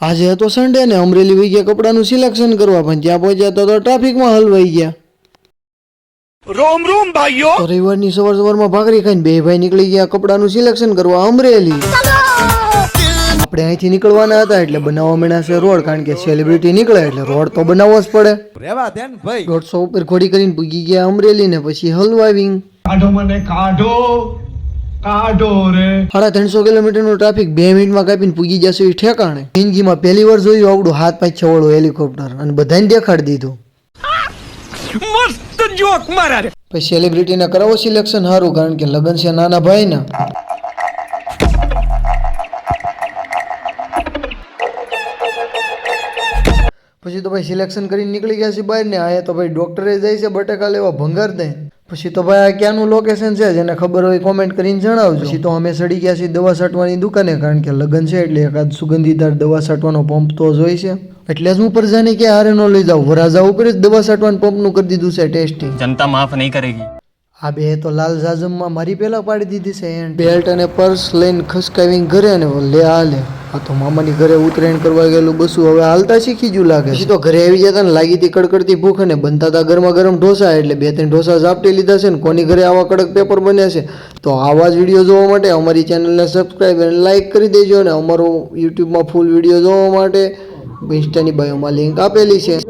આજે હતો સન્ડે ને અમરેલી વહી ગયા કપડાનું સિલેક્શન કરવા, પણ ત્યાં પહોંચ્યા તો ટ્રાફિકમાં હલવાઈ ગયા. રોમ રોમ ભાઈઓ. તો રવિવારની સવારમાં ભાખરી ખાઈને બે ભાઈ નીકળી ગયા કપડાનું સિલેક્શન કરવા અમરેલી. આપણે અહીંથી નીકળવાના હતા એટલે બનાવવા માંડ્યા છે રોડ, કારણ કે સેલિબ્રિટી નીકળે એટલે રોડ તો બનાવવો જ પડે. 150 ઉપર ઘોડી કરીને પૂગી ગયા અમરેલી ને પછી હલવાવી. કાઢો મને કાઢો કાઢો રે. 350 કિલોમીટરનું ટ્રાફિક 2 મિનિટમાં કાપીને પૂગી જશે એ ઠેકાણે. જિંદગીમાં પહેલી વાર જોયું આવડું હાથ પાંચ છવાળું હેલિકોપ્ટર, અને બધાને દેખાડી દીધું. મસ્ત જોક મારા રે. પછી સેલિબ્રિટીને કરાવો સિલેક્શન સારું, કારણ કે લગન છે નાના ભાઈના. પછી તો ભાઈ સિલેક્શન કરીને નીકળી ગયા છે બહાર ને. આયા તો ભાઈ ડોક્ટરે જાય છે બટાકા લેવા ભંગાર દે. પછી તો ભાઈ આ ક્યાંનું લોકેશન છે, જેને ખબર હોય કોમેન્ટ કરીને જણાવજો. પછી તો અમે સડી ગયા છીએ દવા છાંટવાની દુકાને, કારણ કે લગન છે એટલે એકાદ સુગંધીદાર દવા છાંટવાનો પંપ તો જોઈ છે. એટલે જ હું પરજાને કે હારે ન લઈ જાઉં, વરાજા ઉપર જ દવા છાંટવાનું પંપનું કરી દીધું છે ટેસ્ટિંગ. જનતા માફ નહીં કરેગી. આ બે તો લાલ જાજમમાં મારી પહેલા પાડી દીધી છે એન્ડ. બેલ્ટ અને પર્સ લઈને ખસકાવીને ઘરે ને લે હાલે. આ તો મામાની ઘરે ઉત્તરાયણ કરવા ગયેલું બસું હવે હાલતા શીખી ગયું લાગે. પછી તો ઘરે આવી જતા ને લાગી હતી કડકડતી ભૂખ, અને બનતા હતા ગરમા ગરમ ઢોસા, એટલે 2-3 ઢોસા ઝાપટી લીધા છે. ને કોની ઘરે આવા કડક પેપર બન્યા છે, તો આવા જ વિડીયો જોવા માટે અમારી ચેનલને સબસ્ક્રાઈબ અને લાઇક કરી દેજો. અને અમારો યુટ્યુબમાં ફૂલ વિડીયો જોવા માટે ઇન્સ્ટાની બાયોમાં લિંક આપેલી છે.